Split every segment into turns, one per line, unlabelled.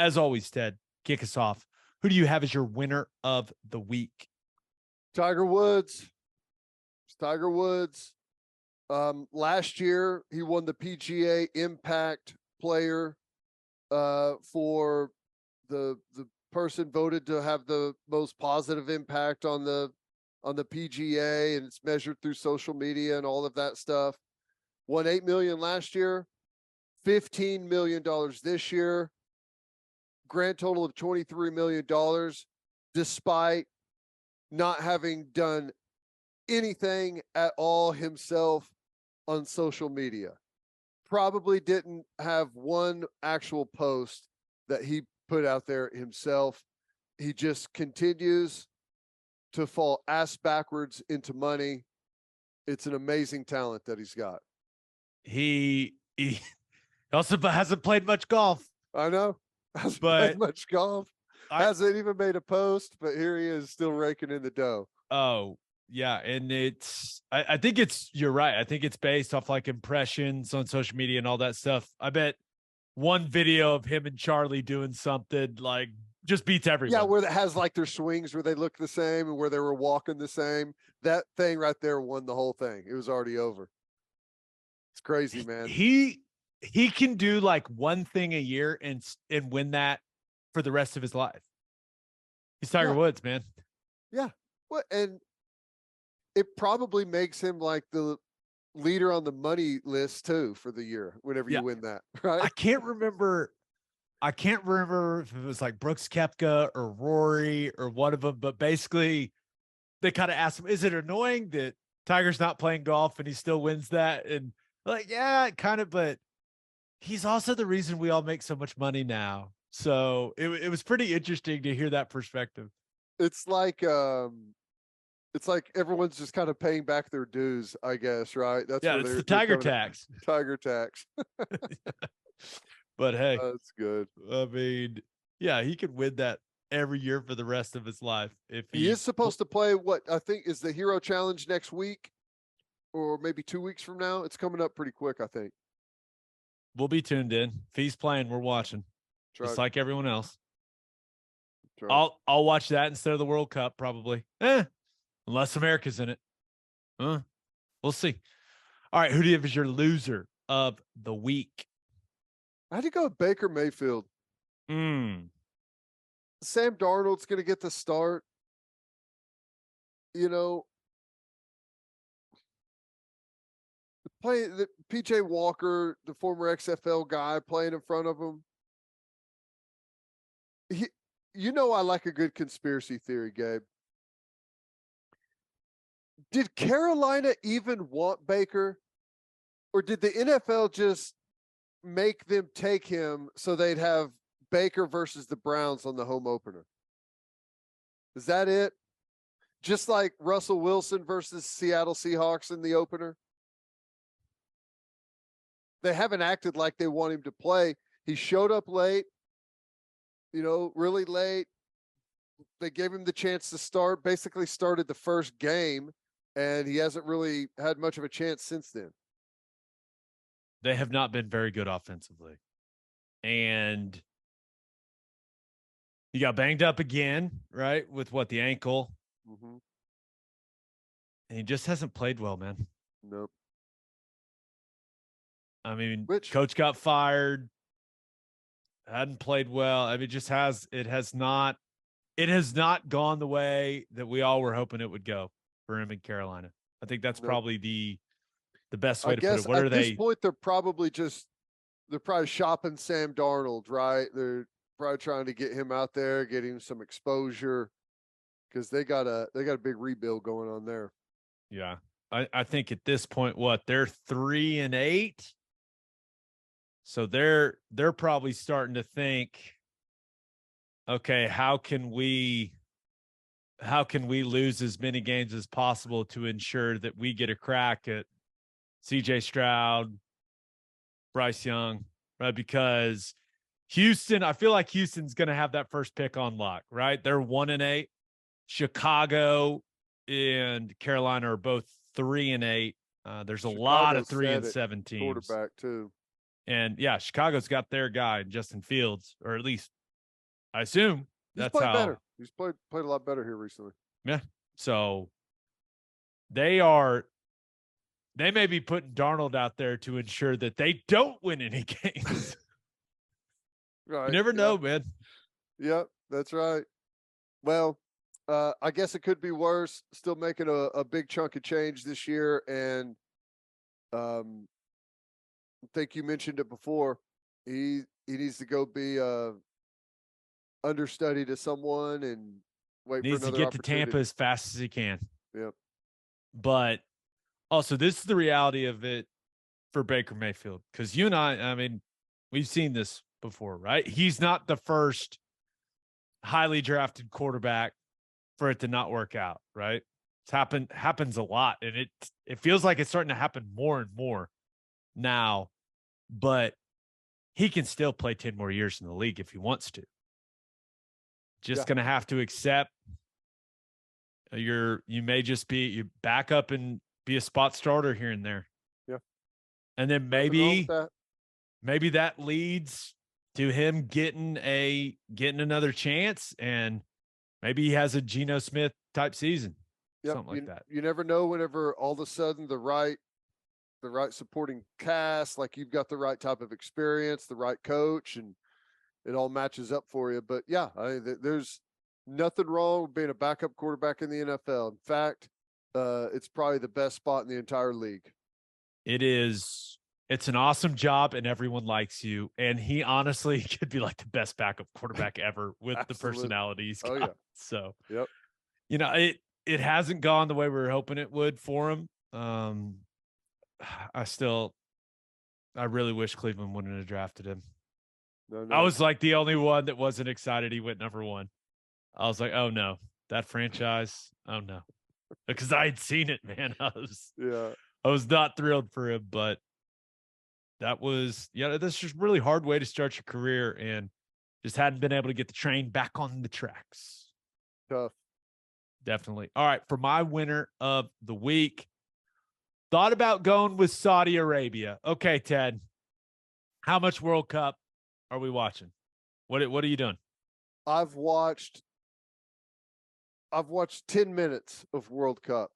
as always, Ted, kick us off. Who do you have as your winner of the week?
Tiger Woods. It's Tiger Woods. Last year, he won the PGA Impact Player for the person voted to have the most positive impact on the PGA, and it's measured through social media and all of that stuff. Won $8 million last year, $15 million this year, grand total of $23 million, despite not having done anything at all himself on social media. Probably didn't have one actual post that he put out there himself. He just continues to fall ass backwards into money. It's an amazing talent that he's got.
He also hasn't played much golf.
I know. Hasn't played much golf. Hasn't even made a post, but here he is still raking in the dough.
Oh, yeah. And I think you're right. I think it's based off like impressions on social media and all that stuff. I bet one video of him and Charlie doing something like just beats everyone.
Yeah, where it has like their swings where they look the same and where they were walking the same. That thing right there won the whole thing. It was already over. It's crazy, man.
He can do like one thing a year and win that for the rest of his life. He's Tiger Woods, man.
Yeah. Well, and it probably makes him like the leader on the money list too for the year whenever you win that, right?
I can't remember if it was like Brooks Koepka or Rory or one of them, but basically they kind of asked him, is it annoying that Tiger's not playing golf and he still wins that? And like, yeah, kind of, but he's also the reason we all make so much money now. So it was pretty interesting to hear that perspective.
It's like everyone's just kind of paying back their dues, I guess, right?
That's it's the Tiger tax.
Tiger tax.
But hey,
that's good.
I mean, yeah, he could win that every year for the rest of his life. If
he is supposed to play what I think is the Hero Challenge next week, or maybe 2 weeks from now. It's coming up pretty quick, I think.
We'll be tuned in. If he's playing, we're watching. Just like everyone else. I'll watch that instead of the World Cup, probably. Unless America's in it. We'll see. All right, who do you have as your loser of the week?
I had to go with Baker Mayfield. Sam Darnold's going to get the start. You know, the PJ Walker, the former XFL guy, playing in front of him. I like a good conspiracy theory, Gabe. Did Carolina even want Baker? Or did the NFL just make them take him so they'd have Baker versus the Browns on the home opener? Is that it? Just like Russell Wilson versus Seattle Seahawks in the opener? They haven't acted like they want him to play. He showed up late, really late. They gave him the chance to start, basically started the first game, and he hasn't really had much of a chance since then.
They have not been very good offensively. And he got banged up again, right? With the ankle.
Mm-hmm.
And he just hasn't played well, man.
Nope.
I mean, coach got fired. Hadn't played well. I mean, it has not gone the way that we all were hoping it would go for him in Carolina. I think that's probably the best way to put it. What are they?
At this point, they're probably shopping Sam Darnold, right? They're probably trying to get him out there, get him some exposure, because they got a big rebuild going on there.
Yeah. I think at this point, they're 3-8. So they're probably starting to think, okay, how can we lose as many games as possible to ensure that we get a crack at CJ Stroud, Bryce Young, right? Because Houston, I feel like Houston's going to have that first pick on lock, right? They're 1-8. Chicago and Carolina are both 3-8. There's a lot of 3-7 teams.
Quarterback too.
And yeah, Chicago's got their guy, Justin Fields, or at least I assume
He's
that's
played
how.
better. He's played a lot better here recently.
Yeah. So they may be putting Darnold out there to ensure that they don't win any games.
Right.
You never know, man.
Yep, that's right. Well, I guess it could be worse. Still making a big chunk of change this year, and I think you mentioned it before. He needs to go be understudy to someone and wait for
Needs to
another
get to Tampa
opportunity.
as fast as he can.
Yep.
But also, this is the reality of it for Baker Mayfield. Because you and I mean, we've seen this before, right? He's not the first highly drafted quarterback for it to not work out, right? It's happens a lot, and it feels like it's starting to happen more and more now. But he can still play 10 more years in the league if he wants to. Just going to have to accept you may just be you back up and be a spot starter here and there.
Yeah.
And then maybe that leads to him getting another chance, and maybe he has a Geno Smith type season.
Yep.
Something like that.
You never know whenever all of a sudden the right supporting cast, like you've got the right type of experience, the right coach, and it all matches up for you. But yeah, there's nothing wrong with being a backup quarterback in the NFL. In fact, it's probably the best spot in the entire league.
It is. It's an awesome job, and everyone likes you. And he honestly could be like the best backup quarterback ever with the personality he's got.
Oh, yeah.
So,
yep.
It hasn't gone the way we were hoping it would for him. I really wish Cleveland wouldn't have drafted him.
No.
I was like the only one that wasn't excited he went number one. I was like, oh no, that franchise. Oh no, because I had seen it, man. I was not thrilled for him, but that's just really hard way to start your career, and just hadn't been able to get the train back on the tracks.
Tough.
Definitely. All right, for my winner of the week, thought about going with Saudi Arabia. Okay, Ted, how much World Cup are we watching? What are you doing?
I've watched 10 minutes of World Cup.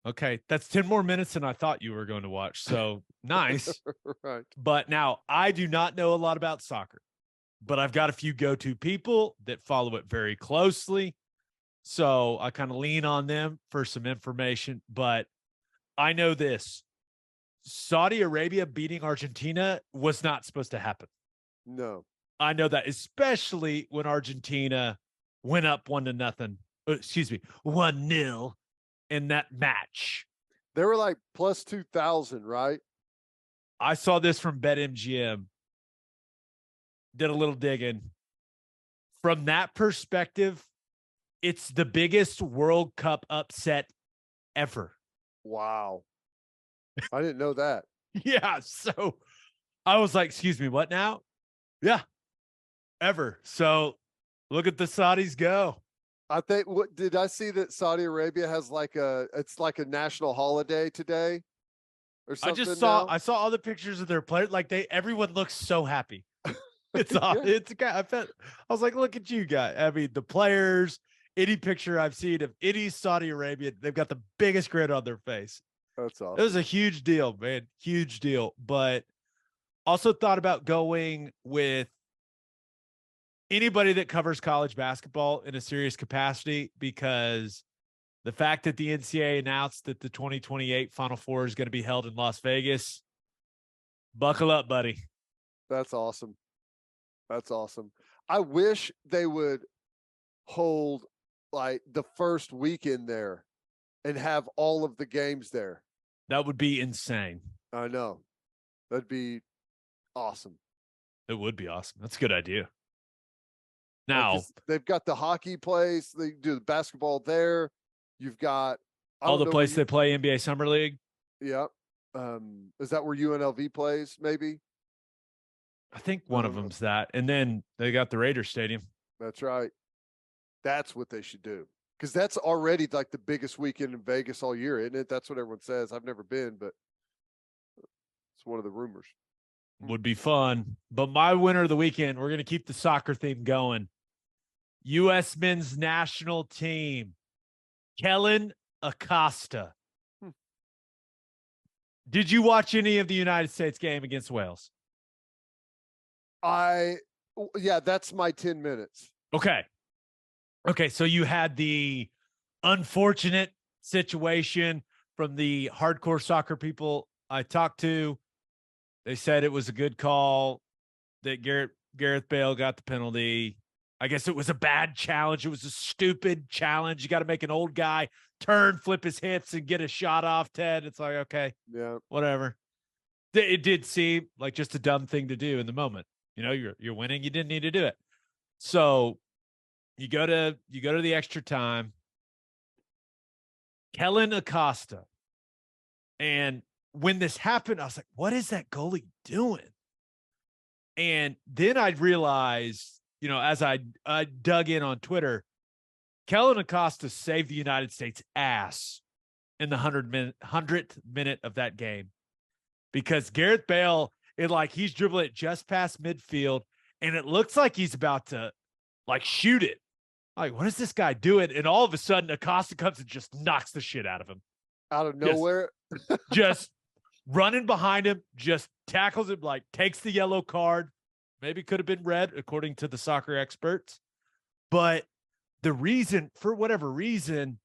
Okay, that's 10 more minutes than I thought you were going to watch. So nice.
Right.
But now I do not know a lot about soccer, but I've got a few go-to people that follow it very closely. So I kind of lean on them for some information. But I know this: Saudi Arabia beating Argentina was not supposed to happen.
No.
I know that, especially when Argentina went up 1-0 in that match.
They were like plus 2,000, right?
I saw this from BetMGM. Did a little digging. From that perspective, it's the biggest World Cup upset ever.
Wow. I didn't know that.
Yeah. So I was like, excuse me, what now? Yeah. Ever. So look at the Saudis go.
I think did I see that Saudi Arabia has it's like a national holiday today or something?
I saw all the pictures of their players. Like everyone looks so happy. It's I was like, look at you guys. I mean, the players, any picture I've seen of any Saudi Arabia, they've got the biggest grin on their face.
That's awesome.
It was a huge deal, man. Huge deal. But also thought about going with anybody that covers college basketball in a serious capacity, because the fact that the NCAA announced that the 2028 Final Four is going to be held in Las Vegas, buckle up, buddy.
That's awesome. That's awesome. I wish they would hold like the first weekend there and have all of the games there.
That would be insane.
I know. That'd be awesome.
It would be awesome. That's a good idea. Now,
they've got the hockey place. They do the basketball there. You've got
all the places they play NBA Summer League.
Yeah. Is that where UNLV plays? Maybe.
I think one of them's that. And then they got the Raiders Stadium.
That's right. That's what they should do. Because that's already like the biggest weekend in Vegas all year, isn't it? That's what everyone says. I've never been, but it's one of the rumors.
Would be fun. But my winner of the weekend, we're going to keep the soccer theme going. U.S. men's national team, Kellyn Acosta. Did you watch any of the United States game against Wales?
Yeah, that's my 10 minutes.
Okay. Okay, so you had the unfortunate situation from the hardcore soccer people I talked to. They said it was a good call that Gareth Bale got the penalty. I guess it was a bad challenge. It was a stupid challenge. You got to make an old guy turn, flip his hips, and get a shot off, Ted. It's like, okay,
yeah,
whatever. It did seem like just a dumb thing to do in the moment. You know, you're winning. You didn't need to do it. So you go to the extra time. Kellyn Acosta. And when this happened, I was like, what is that goalie doing? And then I realized, you know, as I dug in on Twitter, Kellyn Acosta saved the United States ass in the 100th minute of that game, because Gareth Bale, he's dribbling it just past midfield, and it looks like he's about to shoot it. Like, what is this guy doing? And all of a sudden, Acosta comes and just knocks the shit out of him.
Out of nowhere.
Just running behind him, just tackles him, takes the yellow card. Maybe could have been red, according to the soccer experts. But the reason, for whatever reason,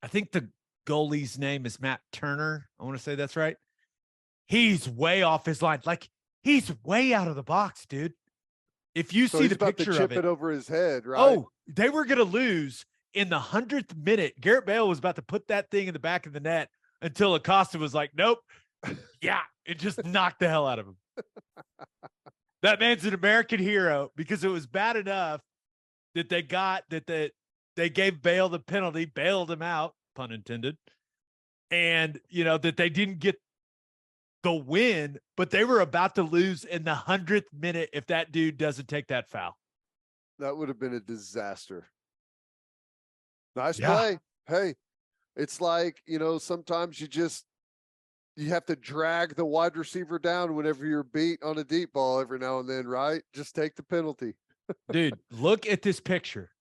I think the goalie's name is Matt Turner. I want to say that's right. He's way off his line. He's way out of the box, dude. If you see the picture
of
it
over his head, right?
Oh, they were going to lose in the 100th minute. Gareth Bale was about to put that thing in the back of the net until Acosta was like, nope. Yeah, it just knocked the hell out of him. That man's an American hero, because it was bad enough that they gave Bale the penalty, bailed him out, pun intended, and, you know, that they didn't get the win, but they were about to lose in the 100th minute if that dude doesn't take that foul.
That would have been a disaster. Nice play. Hey, it's like, you know, sometimes you have to drag the wide receiver down whenever you're beat on a deep ball every now and then, right? Just take the penalty.
Dude, look at this picture.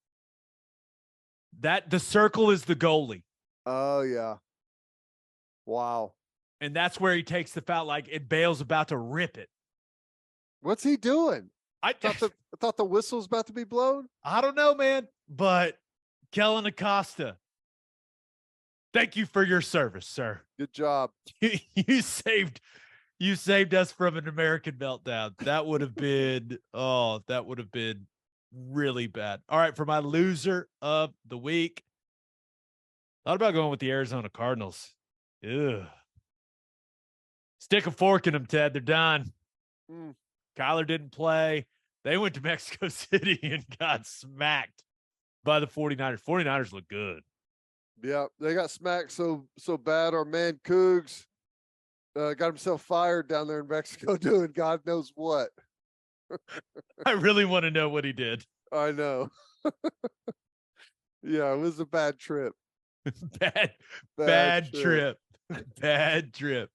That the circle is the goalie.
Oh, yeah. Wow.
And that's where he takes the foul, and Bale's about to rip it.
What's he doing?
I
thought the whistle was about to be blown.
I don't know, man. But Kellyn Acosta, thank you for your service, sir.
Good job.
You saved us from an American meltdown. That would have been really bad. All right, for my loser of the week, thought about going with the Arizona Cardinals. Ugh. Stick a fork in them, Ted. They're done. Kyler didn't play. They went to Mexico City and got smacked by the 49ers. 49ers look good.
Yeah, they got smacked so bad. Our man Cougs got himself fired down there in Mexico doing God knows what.
I really want to know what he did.
I know. Yeah, it was a bad trip.
Bad trip. Bad trip.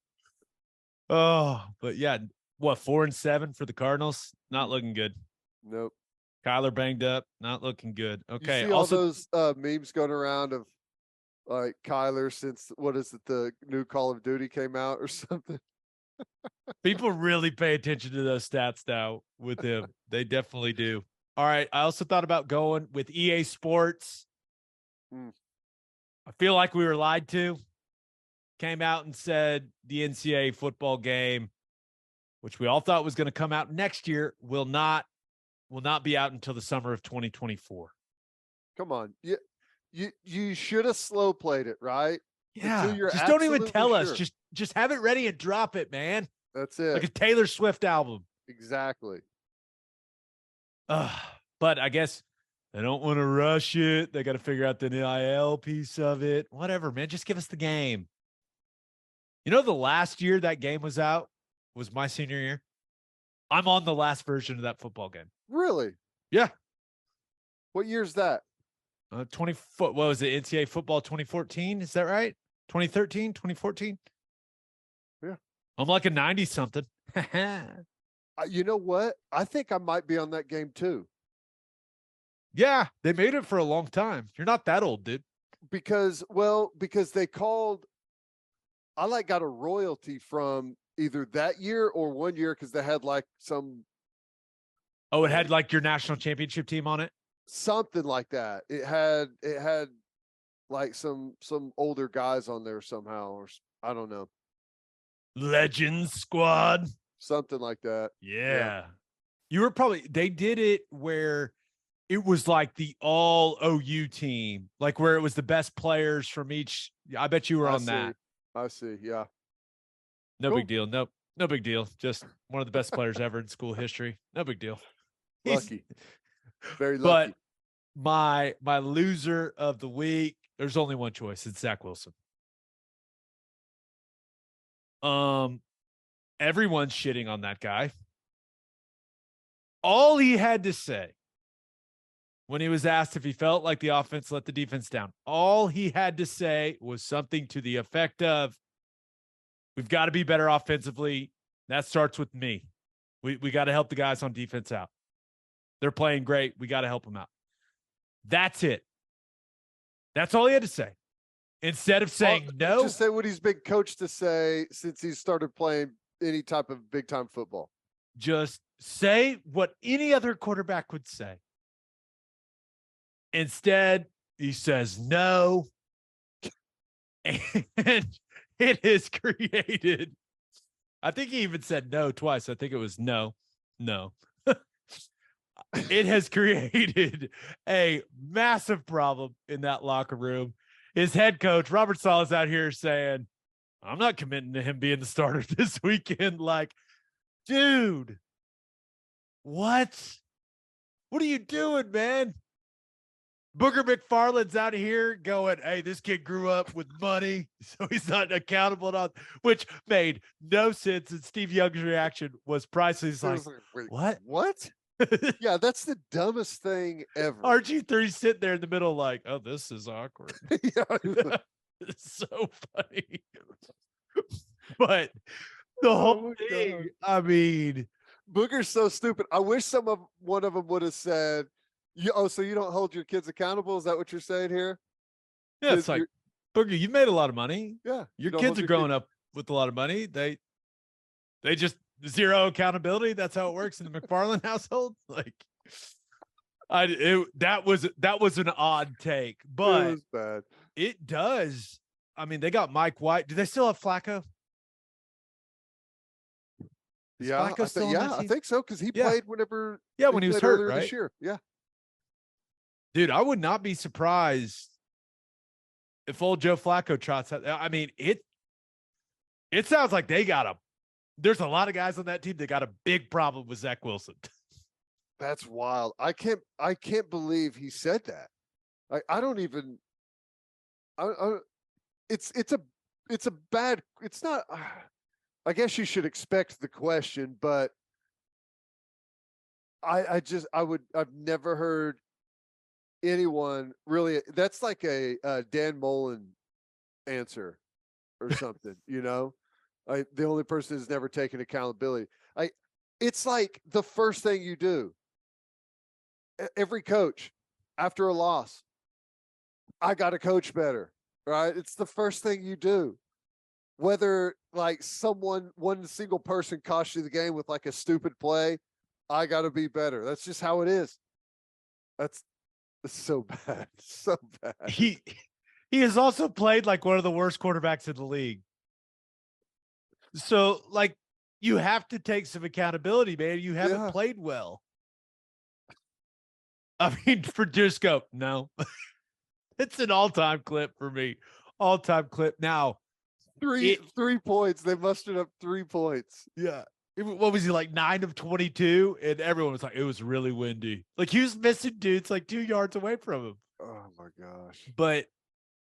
Oh, but yeah, what, 4-7 for the Cardinals? Not looking good.
Nope.
Kyler banged up, not looking good. Okay.
You see also, all those memes going around of Kyler since, what is it, the new Call of Duty came out or something?
People really pay attention to those stats now with him. They definitely do. All right. I also thought about going with EA Sports. I feel like we were lied to. Came out and said the NCAA football game, which we all thought was going to come out next year, will not be out until the summer of 2024.
Come on. You should have slow played it, right?
Yeah. Just don't even tell us. Just have it ready and drop it, man.
That's it.
Like a Taylor Swift album.
Exactly.
But I guess they don't want to rush it. They got to figure out the NIL piece of it. Whatever, man. Just give us the game. You know, the last year that game was out was my senior year. I'm on the last version of that football game.
Really?
Yeah.
What year's that?
20 foot. What was it? NCAA football 2014. Is that right? 2013, 2014.
Yeah.
I'm like a 90 something.
You know what? I think I might be on that game too.
Yeah, they made it for a long time. You're not that old, dude.
because they called. I like got a royalty from either that year or one year because they had like some
Oh, it had like your national championship team on it?
something like that. It had like some older guys on there somehow, or I don't know,
Legends squad.
something like that.
Yeah. You were probably, they did it where it was like the all OU team, like where it was the best players from each. I bet you were on that.
I see. Yeah.
No
Cool.
big deal. Nope. No big deal. Just one of the best players ever in school history. No big deal.
Lucky. Very
But
lucky.
my loser of the week, there's only one choice. It's Zach Wilson. Everyone's shitting on that guy. All he had to say when he was asked if he felt like the offense let the defense down, all he had to say was something to the effect of, we've got to be better offensively. That starts with me. We got to help the guys on defense out. They're playing great. We got to help them out. That's it. That's all he had to say. Instead of saying no.
Just say what he's been coached to say since he started playing any type of big time football.
Just say what any other quarterback would say. Instead, he says no. And it has created, I think he even said no twice. I think it was no. It has created a massive problem in that locker room. His head coach, Robert Saleh, is out here saying, I'm not committing to him being the starter this weekend. Like, dude, what? What are you doing, man? Booger McFarland's out here going, hey, this kid grew up with money, so he's not accountable to, which made no sense. And Steve Young's reaction was priceless. Like, what?
What? Yeah, that's the dumbest thing ever.
RG3 sitting there in the middle, like, oh, this is awkward. It's so funny. But the whole thing, God. I mean,
Booger's so stupid. I wish one of them would have said, so you don't hold your kids accountable? Is that what you're saying here?
Yeah, it's like, Booger, you've made a lot of money.
Yeah.
Your kids are growing up with a lot of money. They just zero accountability. That's how it works in the McFarland household. Like, that was an odd take, but
it was bad.
It does. I mean, they got Mike White. Do they still have Flacco?
Yeah, I think so, because he played whenever.
Yeah, when he was hurt, right?
This year. Yeah,
dude, I would not be surprised if old Joe Flacco trots out. I mean, it sounds like there's a lot of guys on that team that got a big problem with Zach Wilson.
That's wild. I can't believe he said that. I don't even. It's a bad. It's not. I guess you should expect the question, but I've never heard anyone really. That's like a Dan Mullen answer or something, you know. The only person who's never taken accountability. It's like the first thing you do. Every coach after a loss, I got to coach better, right? It's the first thing you do. Whether like one single person cost you the game with like a stupid play, I got to be better. That's just how it is. That's so bad. So bad.
He has also played like one of the worst quarterbacks in the league. So like you have to take some accountability, man. You haven't played well. I mean, for Disco, no. It's an all-time clip for me. All-time clip. Now,
three points. They mustered up 3 points.
Yeah. What was he, like 9 of 22? And everyone was like, it was really windy. Like he was missing dudes like 2 yards away from him.
Oh my gosh.
But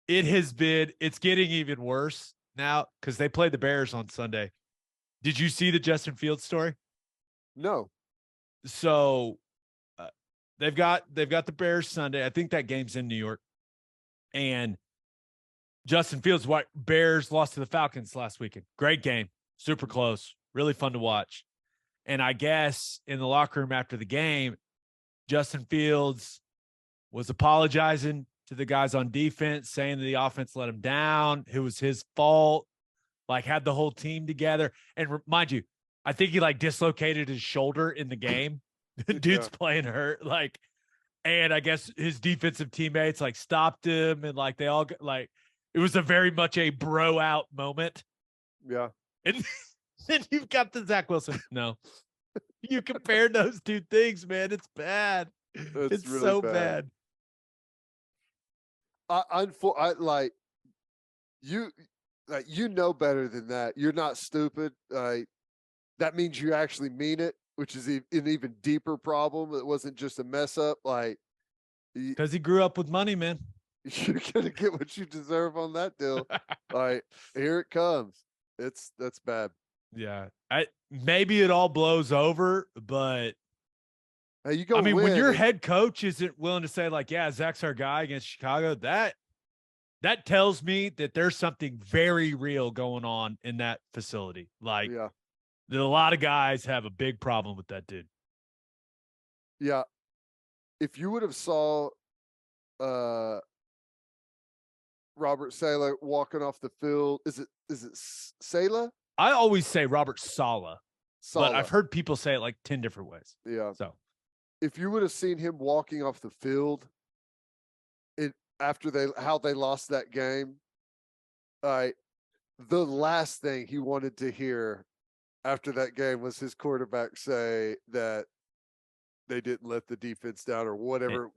it's getting even worse now because they play the Bears on Sunday. Did you see the Justin Fields story?
No.
So they've got the Bears Sunday. I think that game's in New York. And Justin Fields, Bears lost to the Falcons last weekend. Great game. Super close. Really fun to watch. And I guess in the locker room after the game, Justin Fields was apologizing to the guys on defense, saying that the offense let him down. It was his fault. Like, had the whole team together. And mind you, I think he like dislocated his shoulder in the game. Dude's playing hurt. Like, and I guess his defensive teammates like stopped him, and like they all like it was a very much a bro out moment.
Yeah.
And then you've got the Zach Wilson. No. You compared those two things, man. It's bad. It's really so bad.
Like you know better than that. You're not stupid. That means you actually mean it, which is an even deeper problem. It wasn't just a mess up. Like,
because he grew up with money, man.
You're gonna get what you deserve on that deal. Like, here it comes. That's bad.
Yeah, maybe it all blows over, but
hey, you go.
I mean, when your head coach isn't willing to say like, "Yeah, Zach's our guy against Chicago," that tells me that there's something very real going on in that facility. Like, that a lot of guys have a big problem with that dude.
Yeah, if you would have saw Robert Saleh walking off the field, is it Saleh?
I always say Robert Saleh, but I've heard people say it like 10 different ways.
Yeah.
So
if you would have seen him walking off the field after how they lost that game, the last thing he wanted to hear after that game was his quarterback say that they didn't let the defense down or whatever.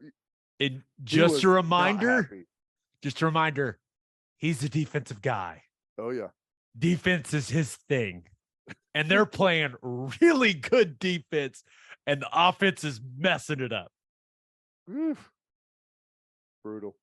Just a reminder, he's a defensive guy.
Oh, yeah.
Defense is his thing. And they're playing really good defense, and the offense is messing it up.
Oof. Brutal.